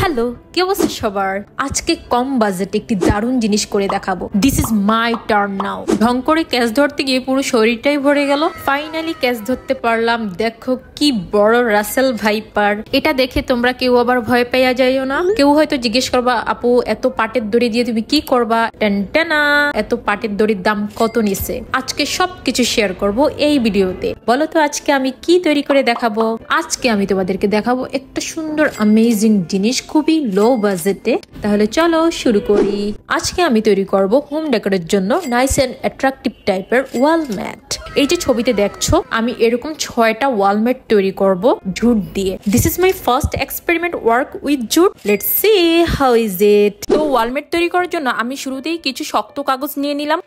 Hello, কি অবস্থা সবার? আজকে কম বাজেটে একটি দারুণ জিনিস করে দেখাবো। This is my turn now. ঢং করে ক্যাচ ধরতে গিয়ে পুরো শরীরটাই ভরে গেল। ফাইনালি ক্যাচ ধরতে পারলাম। দেখো কি বড় রাসেল ভাইপার। এটা দেখে তোমরা কেউ আবার ভয় পাইয়া যাইও না। কেউ হয়তো জিজ্ঞেস করবা, আপু এত পাটের দড়ি দিয়ে তুমি কি করবা? টেনটেনা, এত পাটের দড়ির দাম কত নিছে? আজকে সবকিছু শেয়ার করব এই ভিডিওতে। বলো তো আজকে আমি কি তৈরি করে দেখাবো? আজকে আমি তোমাদেরকে দেখাবো একটা সুন্দর অ্যামেজিং জিনিস, খুবই লো বাজেটে। তাহলে চলো শুরু করি। আজকে আমি তৈরি করব হোম ডেকোরের জন্য নাইস এন্ড অ্যাট্রাকটিভ টাইপের ওয়াল ম্যাট। এই যে ছবিতে দেখছো, আমি এরকম 6টা ওয়াল ম্যাট তৈরি করব জুট দিয়ে। This is my first experiment work with jute. Let's see how is it. তো ওয়াল ম্যাট তৈরি করার জন্য আমি শুরুতেই কিছু শক্ত কাগজ নিয়ে নিলাম।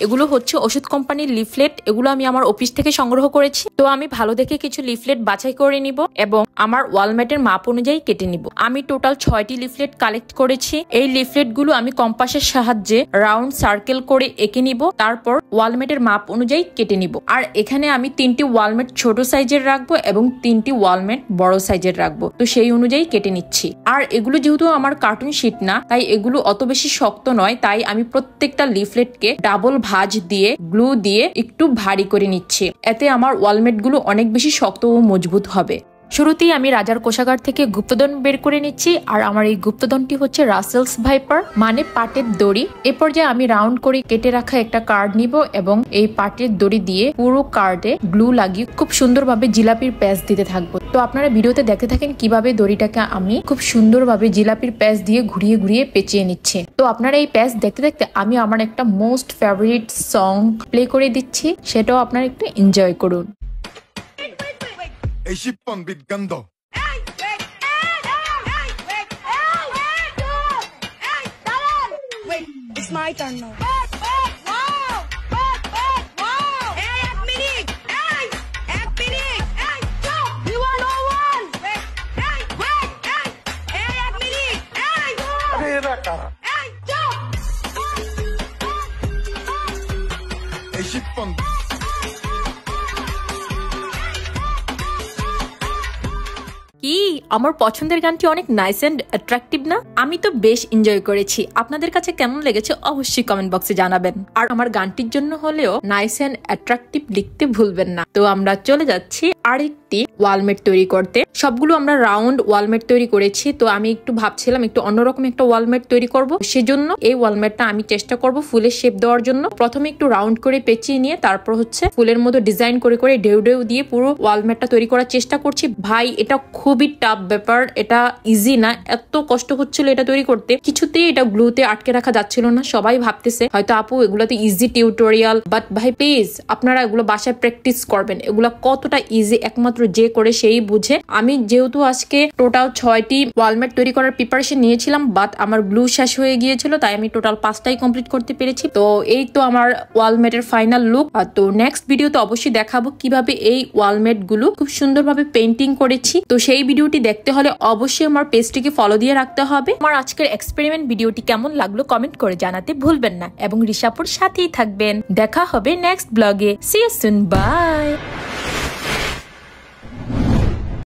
এগুলো হচ্ছে ওষুধ কোম্পানির লিফলেট। এগুলো আমি আমার অফিস থেকে সংগ্রহ করেছি। তো আমি ভালো দেখে কিছু লিফলেট বাছাই করে নিব এবং আমার ওয়ালমেটের মাপ অনুযায়ী কেটে নিব। আমি টোটাল 6টি লিফলেট কালেক্ট করেছি। এই লিফলেট গুলো আমি কম্পাসের সাহায্যে রাউন্ড সার্কেল করে এঁকে নিব, তারপর ওয়ালমেটের মাপ অনুযায়ী কেটে নিব। আর এখানে আমি 3টি ওয়ালমেট ছোট সাইজের রাখবো এবং 3টি ওয়ালমেট বড় সাইজের রাখবো। তো সেই অনুযায়ী কেটে নিচ্ছি। আর এগুলো যেহেতু আমার কার্টুন শিট না, তাই এগুলো অত বেশি শক্ত নয়। তাই আমি প্রত্যেকটা লিফলেটকে ডাবল ভাঁজ দিয়ে গ্লু দিয়ে একটু ভারী করে নিচ্ছি। এতে আমার ওয়ালমেট গুলো অনেক বেশি শক্ত ও মজবুত হবে। শুরুতেই আমি রাজার কোষাগার থেকে গুপ্তধন বের করে নিচ্ছি। আর আমার এই গুপ্তধনটি হচ্ছে রাসেলস ভাইপার, মানে পাটের দড়ি। এ পর্যায়ে আমি রাউন্ড করে কেটে রাখা একটা কার্ড নিব এবং এই পাটের দড়ি দিয়ে পুরো কার্ডে গ্লু লাগিয়ে খুব সুন্দরভাবে জিলাপির প্যাচ দিতে থাকবো। তো আপনারা ভিডিওতে দেখতে থাকেন কিভাবে দড়িটাকে আমি খুব সুন্দরভাবে জিলাপির প্যাচ দিয়ে ঘুরিয়ে ঘুরিয়ে পেঁচিয়ে নিচ্ছে। তো আপনারা এই প্যাচ দেখতে দেখতে আমি আমার একটা মোস্ট ফেভারিট সং প্লে করে দিচ্ছি, সেটাও আপনারা একটু এনজয় করুন। Hey, ship on bit gando. Wait, it's my turn now. Hey, ship on. কি আমার পছন্দের গানটি অনেক নাইস এন্ড অ্যাট্রাকটিভ না? আমি তো বেশ এনজয় করেছি। আপনাদের কাছে কেমন লেগেছে অবশ্যই কমেন্ট বক্সে জানাবেন। আর আমার গানটির জন্য হলেও নাইস এন্ড অ্যাট্রাকটিভ লিখতে ভুলবেন না। তো আমরা চলে যাচ্ছি আরেকটি ওয়ালমেট তৈরি করতে। সবগুলো আমরা রাউন্ড ওয়ালমেট তৈরি করেছি। তো আমি একটু ভাবছিলাম একটু অন্যরকম একটা ওয়ালমেট তৈরি করব। সেজন্য এই ওয়ালমেটটা আমি চেষ্টা করব ফুলের শেপ দেওয়ার জন্য। প্রথমে একটু রাউন্ড করে পেঁচিয়ে নিয়ে তারপর হচ্ছে ফুলের মতো ডিজাইন করে করে ঢেউ ঢেউ দিয়ে পুরো ওয়ালমেটটা তৈরি করার চেষ্টা করছি। ভাই এটা খুবই টাফ ব্যাপার, এটা ইজি না। এত কষ্ট হচ্ছিল এটা তৈরি করতে, কিছুতেই এটা গ্লুতে আটকে রাখা যাচ্ছিল না। সবাই ভাবতেছে হয়তো আপু এগুলাতে ইজি টিউটোরিয়াল, বাট ভাই প্লিজ আপনারা এগুলো বাসায় প্র্যাকটিস করবেন। এগুলা কতটা ইজি একমাত্র যে করে সেই বুঝে। আমি যেহেতু আজকে টোটাল 6টি ওয়ালমেট তৈরি করার প্রিপারেশন নিয়েছিলাম, বাট আমার গ্লু শেষ হয়ে গিয়েছিল, তাই আমি টোটাল 5টাই কমপ্লিট করতে পেরেছি। তো এই তো আমার ওয়ালমেটের ফাইনাল লুক। তো নেক্সট ভিডিওতে অবশ্যই দেখাবো কিভাবে এই ওয়ালমেট গুলো খুব সুন্দরভাবে পেইন্টিং করেছি। তো সেই ভিডিওটি দেখতে হলে অবশ্যই আমার পেজটিকে ফলো দিয়ে রাখতে হবে। আমার আজকের এক্সপেরিমেন্ট ভিডিওটি কেমন লাগলো কমেন্ট করে জানাতে ভুলবেন না এবং রিশাপুর সাথেই থাকবেন। দেখা হবে নেক্সট ব্লগে। See you soon, by.